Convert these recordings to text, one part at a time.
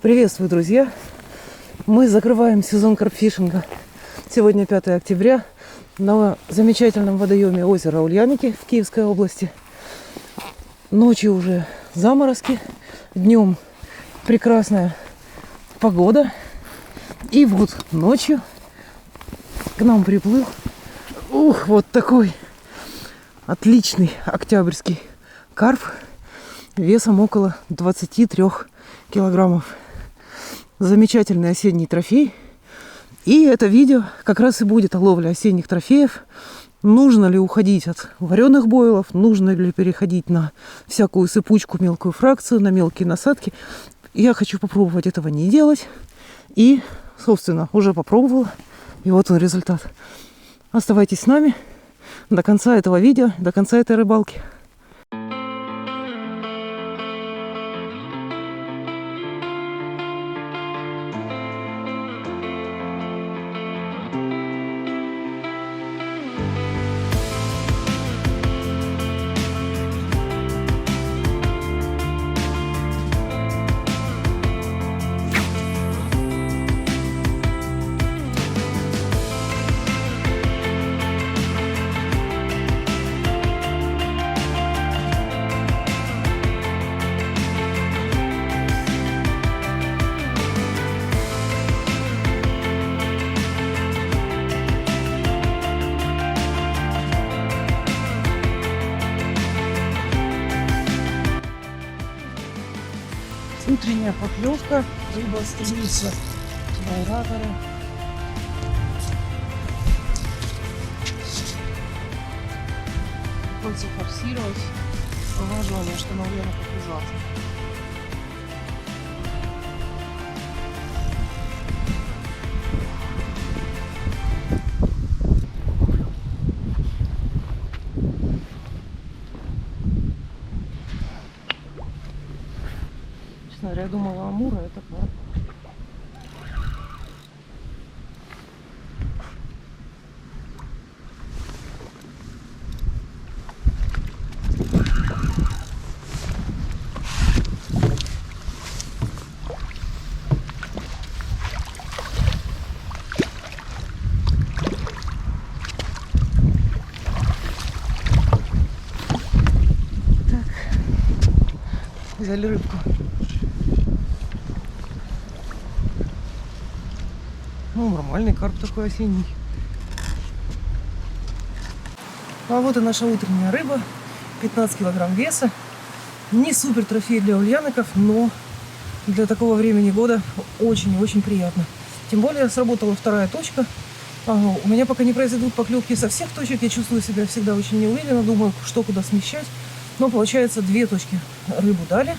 Приветствую, друзья! Мы закрываем сезон карпфишинга. Сегодня 5 октября на замечательном водоеме озера Ульяники в Киевской области. Ночью уже заморозки, днем прекрасная погода. И вот ночью к нам приплыл вот такой отличный октябрьский карп весом около 23 килограммов. Замечательный осенний трофей. И это видео как раз и будет о ловле осенних трофеев. Нужно ли уходить от вареных бойлов, нужно ли переходить на всякую сыпучку, мелкую фракцию, на мелкие насадки. Я хочу попробовать этого не делать. И, собственно, уже попробовала. И вот он результат. Оставайтесь с нами до конца этого видео, до конца этой рыбалки. Утренняя поклевка, рыба стремится в аэраторы. Хочется форсировать, желание, что наверное показался. Я думала, амура это карп. Так, взяли рыбку. Ну, нормальный карп такой осенний. А вот и наша утренняя рыба. 15 килограмм веса. Не супер трофей для ульяноков, но для такого времени года очень и очень приятно. Тем более сработала вторая точка. У меня пока не произойдут поклевки со всех точек. Я чувствую себя всегда очень неуверенно. Думаю, что куда смещать. Но получается, две точки рыбу дали.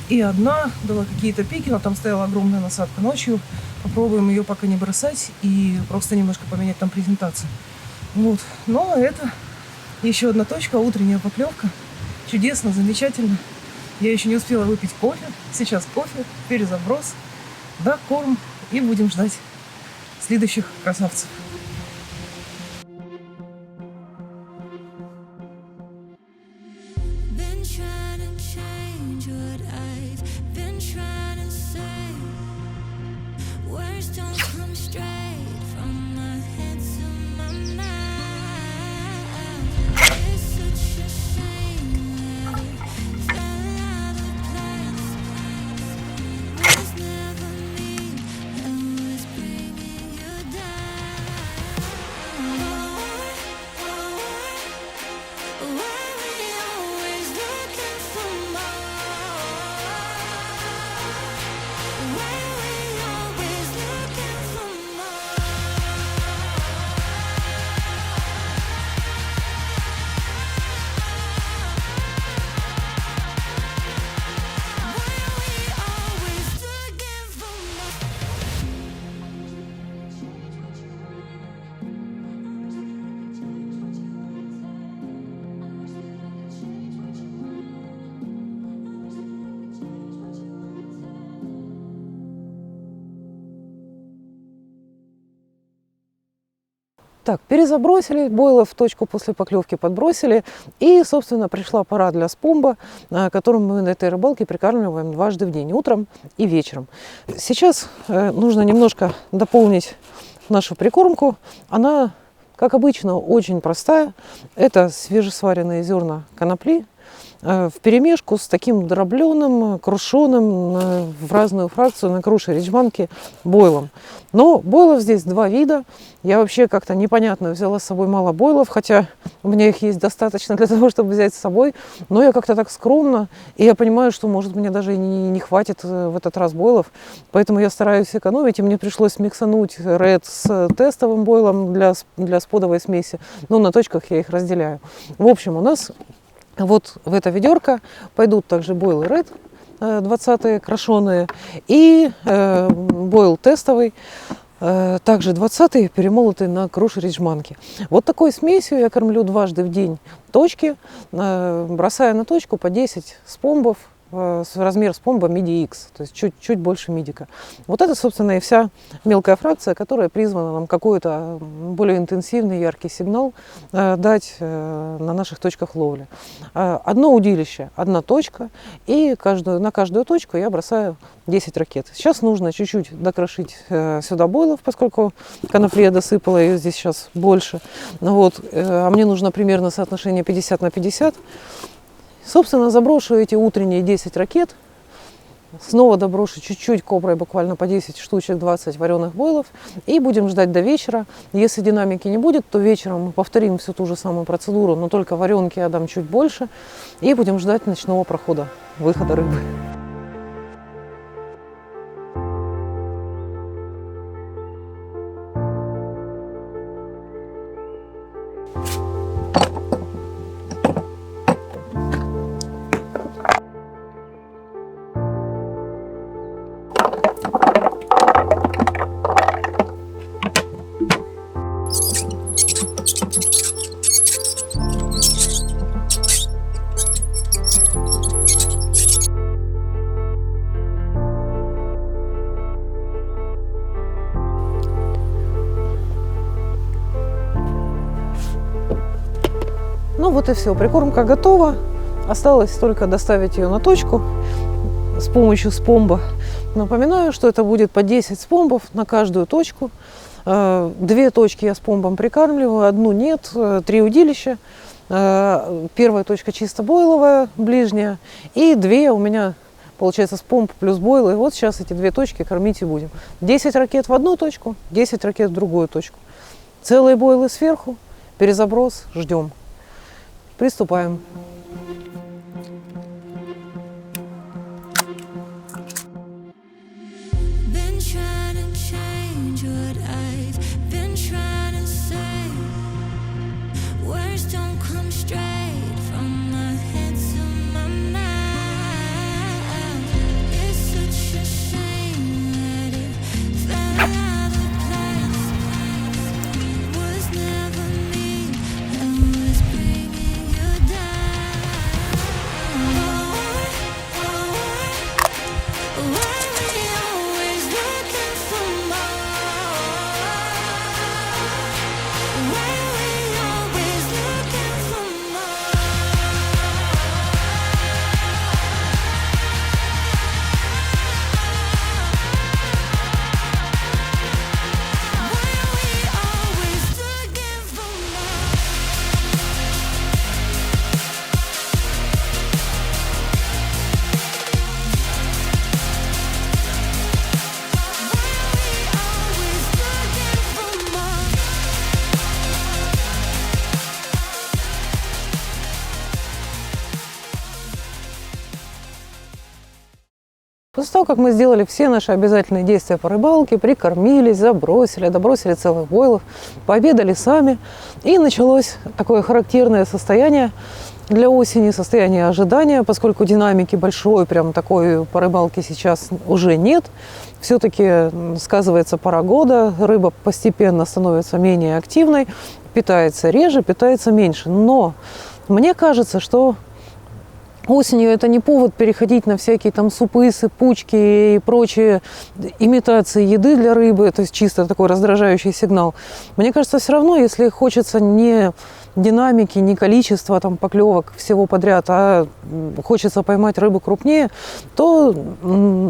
И одна дала какие-то пики, но там стояла огромная насадка ночью. Попробуем ее пока не бросать и просто немножко поменять там презентацию. Вот. Но это еще одна точка, утренняя поклевка. Чудесно, замечательно. Я еще не успела выпить кофе. Сейчас кофе, перезаброс, да, корм. И будем ждать следующих красавцев. Так, перезабросили, бойлы в точку после поклевки подбросили. И, собственно, пришла пора для спомба, которым мы на этой рыбалке прикармливаем дважды в день, утром и вечером. Сейчас нужно немножко дополнить нашу прикормку. Она, как обычно, очень простая. Это свежесваренные зерна конопли вперемешку с таким дробленым, крушеным в разную фракцию на круши речманки бойлом. Но бойлов здесь два вида. Я вообще как-то непонятно взяла с собой мало бойлов, хотя у меня их есть достаточно для того, чтобы взять с собой. Но я как-то так скромно, и я понимаю, что, может, мне даже и не хватит в этот раз бойлов. Поэтому я стараюсь экономить, и мне пришлось миксануть Red с тестовым бойлом для сподовой смеси. Но на точках я их разделяю. В общем, у нас вот в это ведерко пойдут также бойлы Red 20-е крошеные и бойл тестовый, также 20-й, перемолотый на круши речманки. Вот такой смесью я кормлю дважды в день точки, бросая на точку по 10 спомбов, размер спомба миди X, то есть чуть больше мидика. Вот это, собственно, и вся мелкая фракция, которая призвана нам какой-то более интенсивный, яркий сигнал дать на наших точках ловли. Одно удилище, одна точка, и на каждую точку я бросаю 10 ракет. Сейчас нужно чуть-чуть докрошить сюда бойлов, поскольку конопли я досыпала, ее здесь сейчас больше. Вот. А мне нужно примерно соотношение 50 на 50. Собственно, заброшу эти утренние 10 ракет, снова доброшу чуть-чуть коброй, буквально по 10 штучек, 20 вареных бойлов, и будем ждать до вечера. Если динамики не будет, то вечером мы повторим всю ту же самую процедуру, но только варенки я дам чуть больше, и будем ждать ночного прохода, выхода рыбы. Ну вот и все, прикормка готова. Осталось только доставить ее на точку с помощью спомба. Напоминаю, что это будет по 10 спомбов на каждую точку. 2 точки я спомбом прикармливаю, одну нет, 3 удилища. Первая точка чисто бойловая, ближняя, и 2 у меня, получается, спомб плюс бойл. И вот сейчас эти 2 точки кормить и будем. 10 ракет в одну точку, 10 ракет в другую точку. Целые бойлы сверху, перезаброс, ждем. Приступаем. После того, как мы сделали все наши обязательные действия по рыбалке, прикормились, забросили, добросили целых бойлов, пообедали сами, и началось такое характерное состояние для осени, состояние ожидания, поскольку динамики большой, прям такой по рыбалке сейчас уже нет. Все-таки сказывается пора года, рыба постепенно становится менее активной, питается реже, питается меньше. Но мне кажется, что осенью это не повод переходить на всякие там супы, сыпучки и прочие имитации еды для рыбы, то есть чисто такой раздражающий сигнал. Мне кажется, все равно, если хочется не динамики, не количества там поклевок всего подряд, а хочется поймать рыбу крупнее, то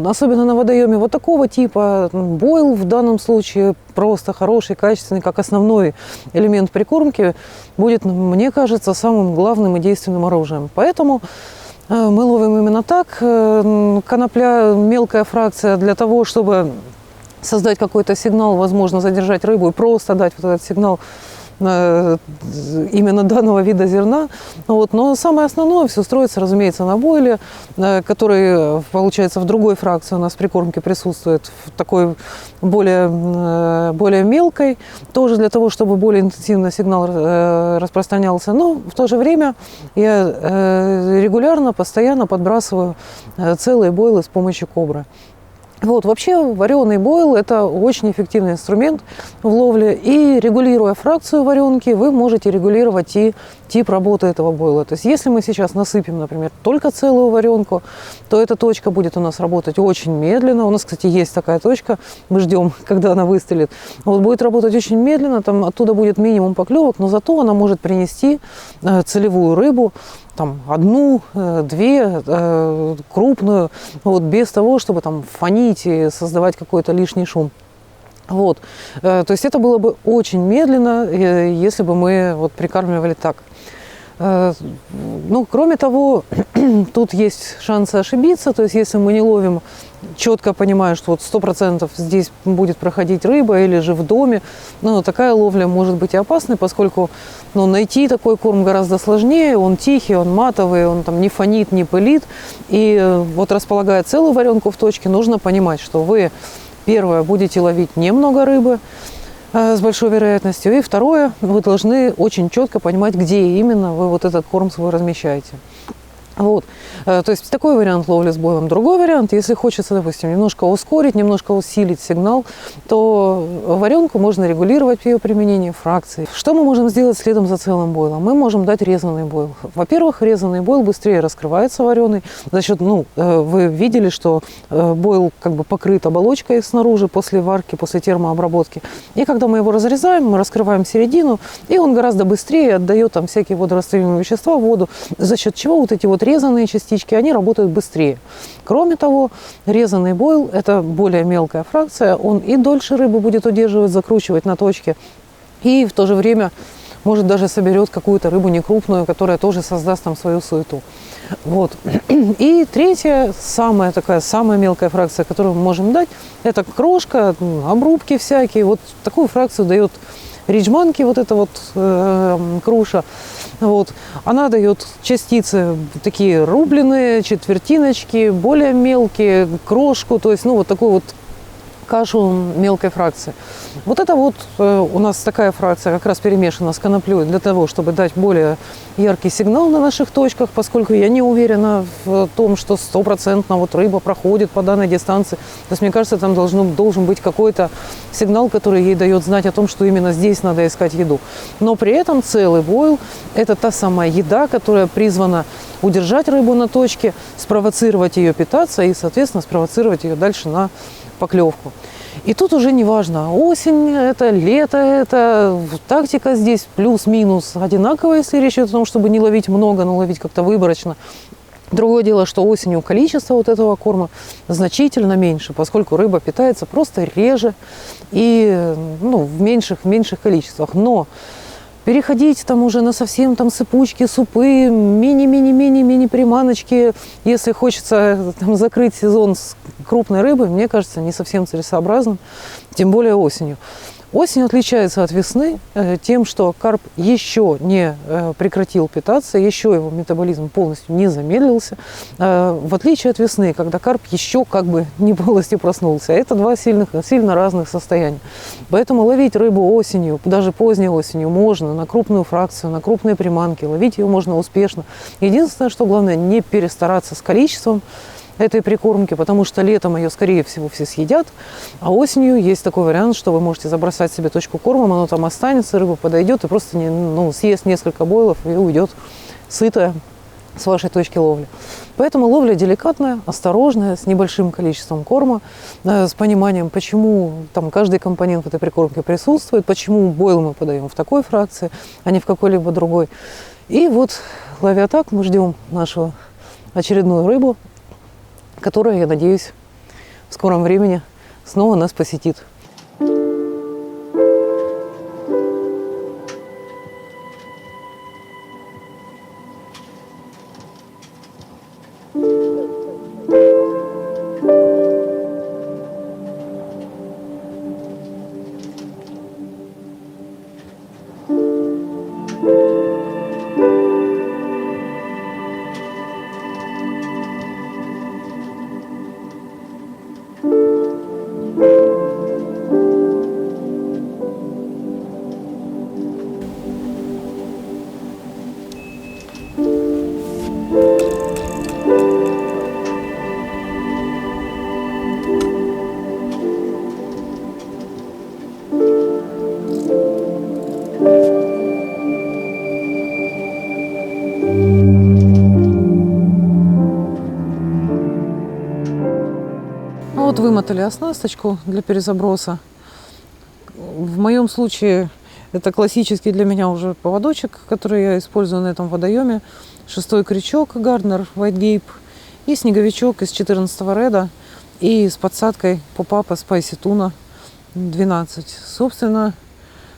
особенно на водоеме вот такого типа бойл в данном случае просто хороший, качественный, как основной элемент прикормки, будет, мне кажется, самым главным и действенным оружием. Поэтому мы ловим именно так. Конопля, мелкая фракция для того, чтобы создать какой-то сигнал, возможно, задержать рыбу и просто дать вот этот сигнал именно данного вида зерна. Вот. Но самое основное все строится, разумеется, на бойле, который, получается, в другой фракции у нас в прикормке присутствует, в такой более мелкой, тоже для того, чтобы более интенсивно сигнал распространялся. Но в то же время я регулярно, постоянно подбрасываю целые бойлы с помощью кобры. Вот, вообще вареный бойл – это очень эффективный инструмент в ловле. И регулируя фракцию варенки, вы можете регулировать и тип работы этого бойла. То есть если мы сейчас насыпем, например, только целую варенку, то эта точка будет у нас работать очень медленно. У нас, кстати, есть такая точка, мы ждем, когда она выстрелит. Вот, будет работать очень медленно, там оттуда будет минимум поклевок, но зато она может принести целевую рыбу, там, одну, две, крупную, вот, без того, чтобы там фонить и создавать какой-то лишний шум. Вот. То есть это было бы очень медленно, если бы мы вот прикармливали так. Ну, кроме того, тут есть шансы ошибиться, то есть если мы не ловим, четко понимая, что вот 100% здесь будет проходить рыба или же в доме, ну, такая ловля может быть и опасной, поскольку найти такой корм гораздо сложнее, он тихий, он матовый, он там не фонит, не пылит, и вот располагая целую варенку в точке, нужно понимать, что вы, первое, будете ловить немного рыбы, с большой вероятностью. И второе, вы должны очень четко понимать, где именно вы вот этот корм свой размещаете. Вот. То есть такой вариант ловли с бойлом. Другой вариант, если хочется, допустим, немножко ускорить, немножко усилить сигнал, то варенку можно регулировать при ее применении фракции. Что мы можем сделать следом за целым бойлом? Мы можем дать резанный бойл. Во-первых, резанный бойл быстрее раскрывается вареный. За счет, вы видели, что бойл как бы покрыт оболочкой снаружи после варки, после термообработки. И когда мы его разрезаем, мы раскрываем середину, и он гораздо быстрее отдает там всякие водорастворимые вещества в воду, за счет чего вот эти вот резанные частички, они работают быстрее. Кроме того, резанный бойл – это более мелкая фракция, он и дольше рыбу будет удерживать, закручивать на точке, и в то же время, может, даже соберет какую-то рыбу некрупную, которая тоже создаст там свою суету. Вот. И третья, самая мелкая фракция, которую мы можем дать, это крошка, обрубки всякие. Вот такую фракцию дает риджманки, вот эта вот круша. Вот. Она дает частицы такие рубленые, четвертиночки, более мелкие, крошку, то есть вот такую вот кашу мелкой фракции. Вот это вот у нас такая фракция как раз перемешана с коноплей для того, чтобы дать более яркий сигнал на наших точках, поскольку я не уверена в том, что 100% вот рыба проходит по данной дистанции. То есть, мне кажется, там должен быть какой-то сигнал, который ей дает знать о том, что именно здесь надо искать еду. Но при этом целый бойл – это та самая еда, которая призвана удержать рыбу на точке, спровоцировать ее питаться и, соответственно, спровоцировать ее дальше на поклевку. И тут уже не важно, осень это, лето это, тактика здесь плюс-минус одинаковая, если речь идет о том, чтобы не ловить много, но ловить как-то выборочно. Другое дело, что осенью количество вот этого корма значительно меньше, поскольку рыба питается просто реже и в меньших количествах. Но переходить там уже на совсем там сыпучки, супы, мини приманочки, если хочется там закрыть сезон с крупной рыбой, мне кажется, не совсем целесообразным, тем более осенью. Осень отличается от весны тем, что карп еще не прекратил питаться, еще его метаболизм полностью не замедлился, в отличие от весны, когда карп еще как бы не полностью проснулся. Это два сильно разных состояния. Поэтому ловить рыбу осенью, даже поздней осенью, можно на крупную фракцию, на крупные приманки. Ловить ее можно успешно. Единственное, что главное, не перестараться с количеством этой прикормки, потому что летом ее, скорее всего, все съедят, а осенью есть такой вариант, что вы можете забросать себе точку кормом, оно там останется, рыба подойдет и просто съест несколько бойлов и уйдет сытая, с вашей точки ловли. Поэтому ловля деликатная, осторожная, с небольшим количеством корма, с пониманием, почему там каждый компонент в этой прикормке присутствует, почему бойл мы подаем в такой фракции, а не в какой-либо другой. И вот, ловя так, мы ждем нашу очередную рыбу, которая, я надеюсь, в скором времени снова нас посетит. Вот вымотали оснасточку для перезаброса. В моем случае это классический для меня уже поводочек, который я использую на этом водоеме. 6-й крючок Gardner White Gape и снеговичок из 14-го реда и с подсадкой Pop-Up Spicy Tuna 12. Собственно,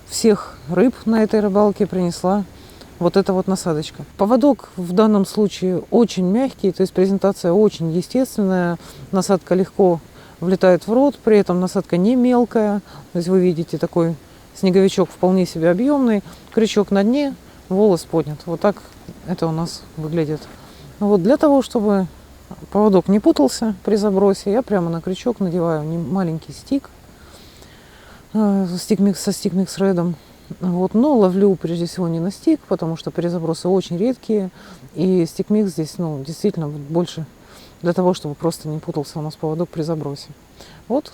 всех рыб на этой рыбалке принесла вот эта вот насадочка. Поводок в данном случае очень мягкий, то есть презентация очень естественная, насадка легко влетает в рот, при этом насадка не мелкая, то есть вы видите такой снеговичок вполне себе объемный, крючок на дне, волос поднят. Вот так это у нас выглядит. Вот для того, чтобы поводок не путался при забросе, я прямо на крючок надеваю маленький стик со стик-микс редом. Вот, но ловлю прежде всего не на стик, потому что перезабросы очень редкие, и стик-микс здесь действительно больше для того, чтобы просто не путался у нас поводок при забросе. Вот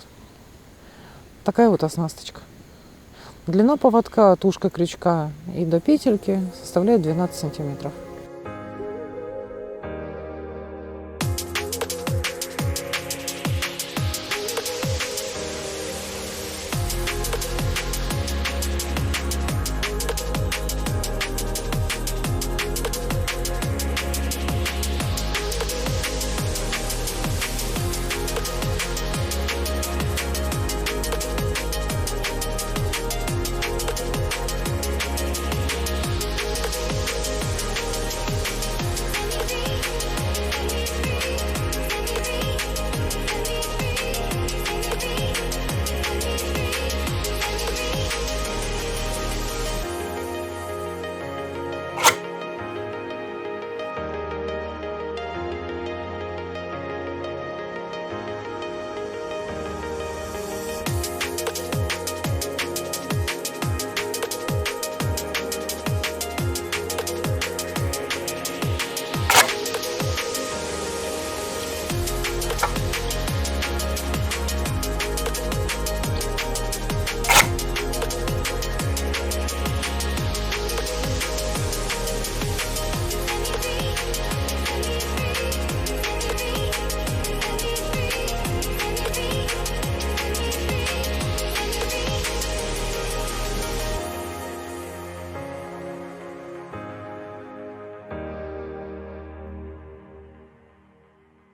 такая вот оснасточка. Длина поводка от ушка крючка и до петельки составляет 12 сантиметров.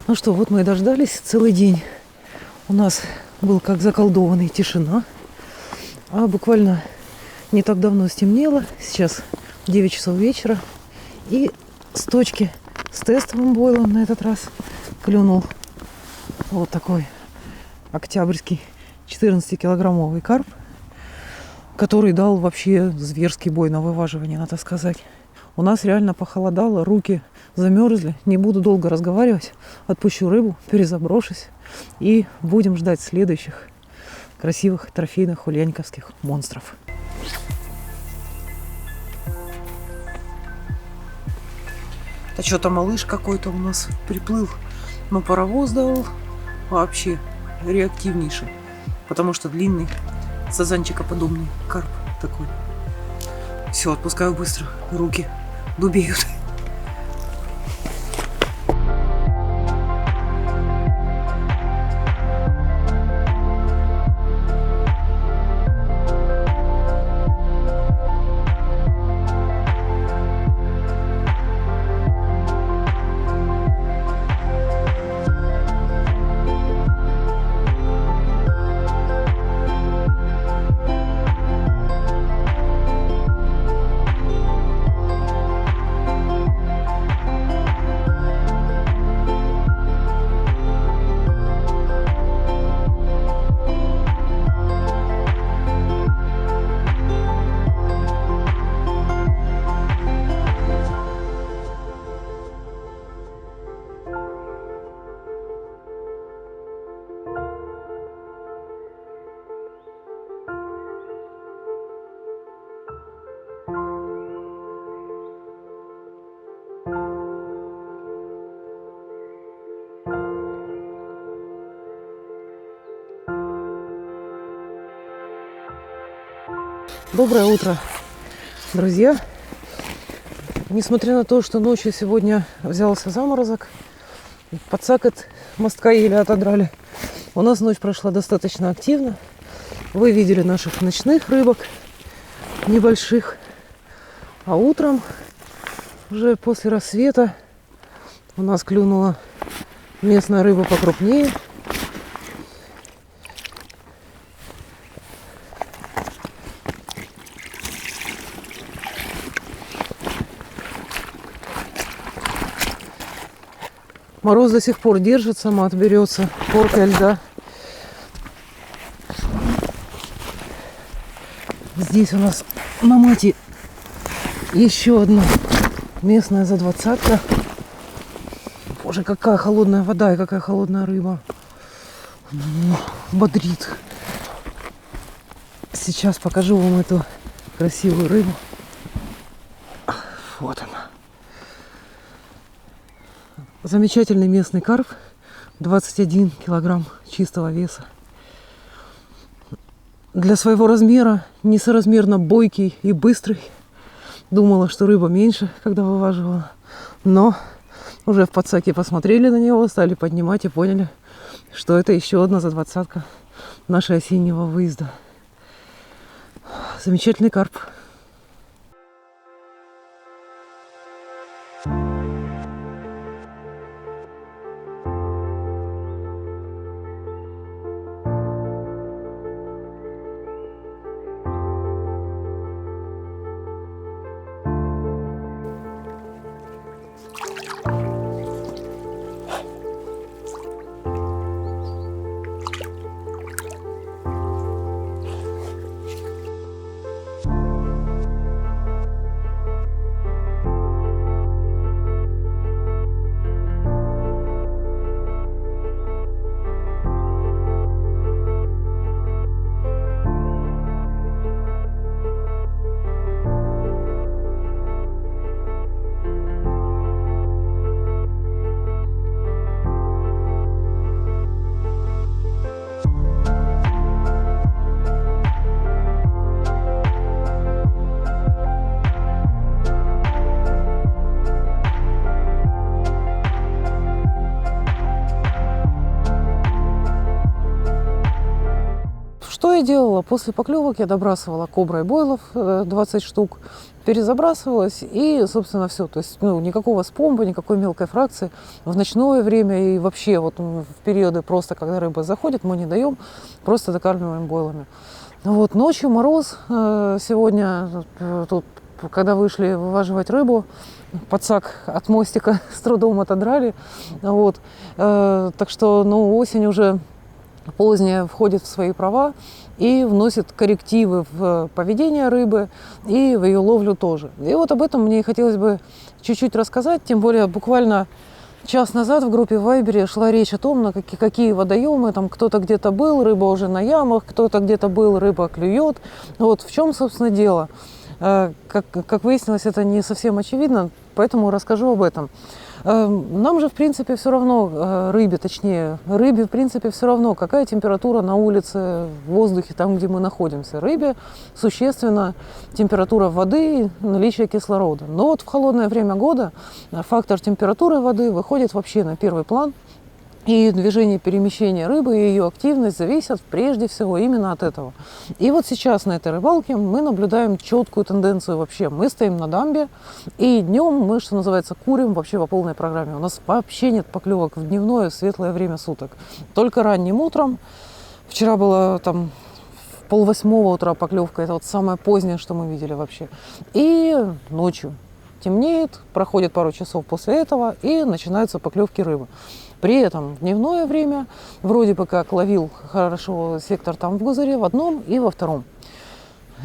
Ну что, вот мы и дождались целый день. У нас был как заколдованный, тишина. А буквально не так давно стемнело. Сейчас 9 часов вечера. И с точки с тестовым бойлом на этот раз клюнул вот такой октябрьский 14-килограммовый карп, который дал вообще зверский бой на вываживание, надо сказать. У нас реально похолодало, руки замерзли. Не буду долго разговаривать. Отпущу рыбу, перезаброшусь. И будем ждать следующих красивых трофейных ульяниковских монстров. А что-то малыш какой-то у нас приплыл. Но паровоз дал вообще реактивнейший. Потому что длинный, сазанчикоподобный карп такой. Все, отпускаю быстро. Руки дубеют. Доброе утро, друзья! Несмотря на то, что ночью сегодня взялся заморозок, подсак мостка еле отодрали, у нас ночь прошла достаточно активно. Вы видели наших ночных рыбок небольших. А утром, уже после рассвета, у нас клюнула местная рыба покрупнее. Мороз до сих пор держится, мат берется, корка льда. Здесь у нас на мате еще одна местная за 20-ка. Боже, какая холодная вода и какая холодная рыба. Бодрит. Сейчас покажу вам эту красивую рыбу. Вот она. Замечательный местный карп. 21 килограмм чистого веса. Для своего размера несоразмерно бойкий и быстрый. Думала, что рыба меньше, когда вываживала. Но уже в подсаке посмотрели на него, стали поднимать и поняли, что это еще одна за 20-ка нашего осеннего выезда. Замечательный карп. Что я делала? После поклевок я добрасывала коброй бойлов 20 штук, перезабрасывалась и, собственно, все. То есть никакого спомба, никакой мелкой фракции. В ночное время и вообще вот в периоды просто, когда рыба заходит, мы не даем, просто докармливаем бойлами. Вот, ночью мороз. Сегодня тут, когда вышли вываживать рыбу, подсак от мостика с трудом отодрали. Вот. Так что осень уже поздняя входит в свои права и вносит коррективы в поведение рыбы и в ее ловлю тоже. И вот об этом мне и хотелось бы чуть-чуть рассказать, тем более буквально час назад в группе в Вайбере шла речь о том, на какие водоемы, там кто-то где-то был, рыба уже на ямах, кто-то где-то был, рыба клюет. Вот в чем, собственно, дело. Как выяснилось, это не совсем очевидно, поэтому расскажу об этом. Нам же, в принципе, все равно, рыбе, в принципе, все равно, какая температура на улице, в воздухе, там, где мы находимся. Рыбе существенно температура воды и наличие кислорода. Но вот в холодное время года фактор температуры воды выходит вообще на первый план. И движение, перемещение рыбы и ее активность зависят прежде всего именно от этого. И вот сейчас на этой рыбалке мы наблюдаем четкую тенденцию вообще. Мы стоим на дамбе, и днем мы, что называется, курим вообще по полной программе. У нас вообще нет поклевок в дневное светлое время суток. Только ранним утром. Вчера было там в 7:30 утра поклевка. Это вот самое позднее, что мы видели вообще. И ночью темнеет, проходит пару часов после этого, и начинаются поклевки рыбы. При этом в дневное время вроде бы как ловил хорошо сектор там в Гузаре в одном и во втором.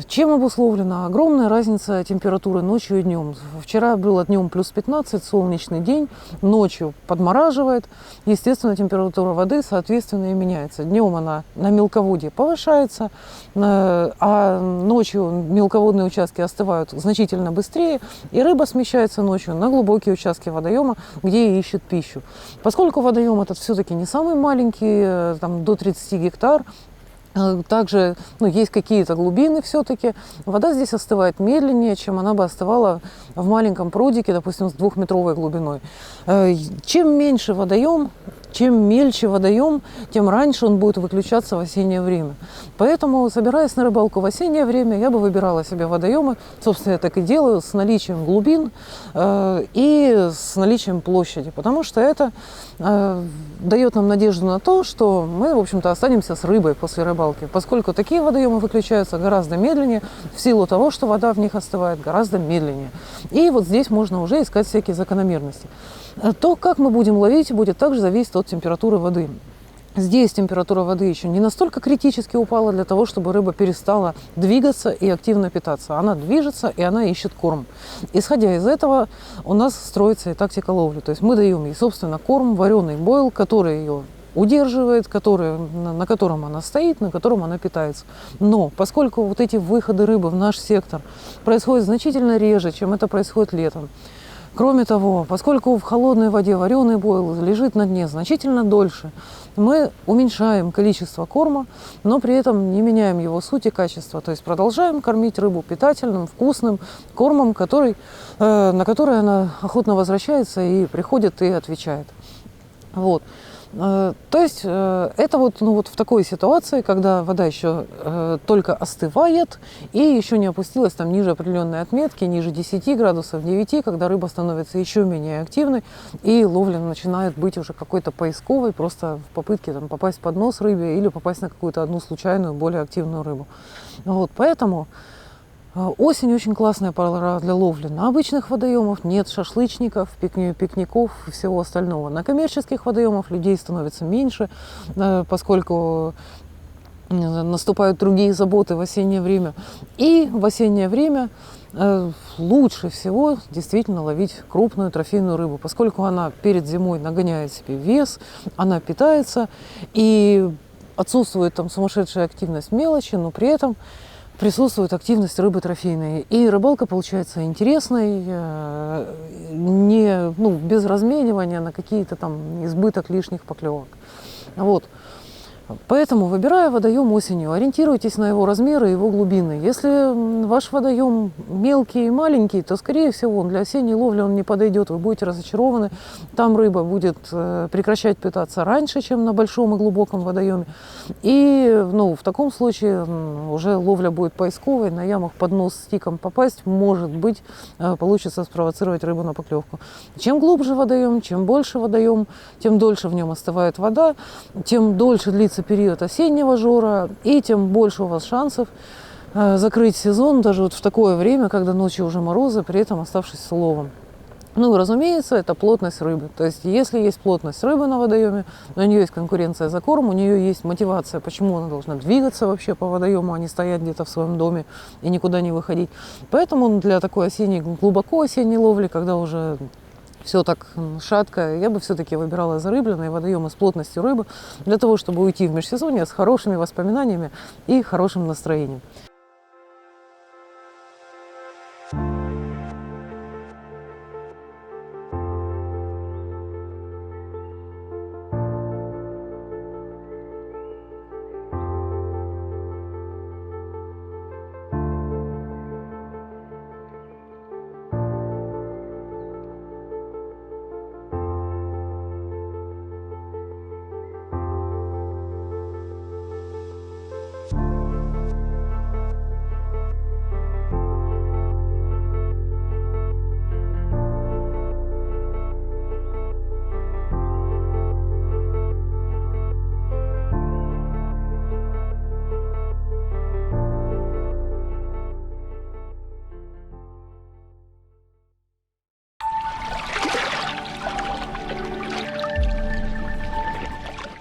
Чем обусловлена огромная разница температуры ночью и днем? Вчера было днем плюс 15, солнечный день, ночью подмораживает. Естественно, температура воды, соответственно, и меняется. Днем она на мелководье повышается, а ночью мелководные участки остывают значительно быстрее, и рыба смещается ночью на глубокие участки водоема, где и ищет пищу. Поскольку водоем этот все-таки не самый маленький, там, до 30 гектар, Также есть какие-то глубины все-таки. Вода здесь остывает медленнее, чем она бы остывала в маленьком прудике, допустим, с 2-метровой глубиной. Чем меньше водоем, чем мельче водоем, тем раньше он будет выключаться в осеннее время. Поэтому, собираясь на рыбалку в осеннее время, я бы выбирала себе водоемы, собственно, я так и делаю, с наличием глубин и с наличием площади, потому что это дает нам надежду на то, что мы, в общем-то, останемся с рыбой после рыбалки, поскольку такие водоемы выключаются гораздо медленнее, в силу того, что вода в них остывает гораздо медленнее. И вот здесь можно уже искать всякие закономерности. То, как мы будем ловить, будет также зависеть от температуры воды. Здесь температура воды еще не настолько критически упала для того, чтобы рыба перестала двигаться и активно питаться. Она движется и она ищет корм. Исходя из этого, у нас строится и тактика ловли. То есть мы даем ей, собственно, корм, вареный бойл, который ее удерживает, на котором она стоит, на котором она питается. Но поскольку вот эти выходы рыбы в наш сектор происходят значительно реже, чем это происходит летом, кроме того, поскольку в холодной воде вареный бойл лежит на дне значительно дольше, мы уменьшаем количество корма, но при этом не меняем его суть и качество. То есть продолжаем кормить рыбу питательным, вкусным кормом, на который она охотно возвращается и приходит и отвечает. Вот. То есть это вот в такой ситуации, когда вода еще только остывает и еще не опустилась там ниже определенной отметки, ниже 10 градусов, 9, когда рыба становится еще менее активной и ловля начинает быть уже какой-то поисковой, просто в попытке попасть под нос рыбе или попасть на какую-то одну случайную, более активную рыбу. Вот, поэтому осень очень классная пора для ловли. На обычных водоемах нет шашлычников, пикников и всего остального. На коммерческих водоемах людей становится меньше, поскольку наступают другие заботы в осеннее время. И в осеннее время лучше всего действительно ловить крупную трофейную рыбу, поскольку она перед зимой нагоняет себе вес, она питается и отсутствует там сумасшедшая активность мелочи, но при этом присутствует активность рыбы трофейной. И рыбалка получается интересной, без разменивания на какие-то там избыток лишних поклевок. Вот. Поэтому, выбирая водоем осенью, ориентируйтесь на его размеры и его глубины. Если ваш водоем мелкий и маленький, то, скорее всего, для осенней ловли он не подойдет. Вы будете разочарованы. Там рыба будет прекращать питаться раньше, чем на большом и глубоком водоеме. И в таком случае уже ловля будет поисковой. На ямах под нос стиком попасть, может быть, получится спровоцировать рыбу на поклевку. Чем глубже водоем, чем больше водоем, тем дольше в нем остывает вода, тем дольше длится период осеннего жора, и тем больше у вас шансов закрыть сезон даже вот в такое время, когда ночью уже морозы, при этом оставшись с уловом. Ну и, разумеется, это плотность рыбы. То есть, если есть плотность рыбы на водоеме, у нее есть конкуренция за корм, у нее есть мотивация, почему она должна двигаться вообще по водоему, а не стоять где-то в своем доме и никуда не выходить. Поэтому для такой глубоко осенней ловли, когда уже все так шатко, я бы все-таки выбирала зарыбленные водоемы с плотностью рыбы для того, чтобы уйти в межсезонье с хорошими воспоминаниями и хорошим настроением.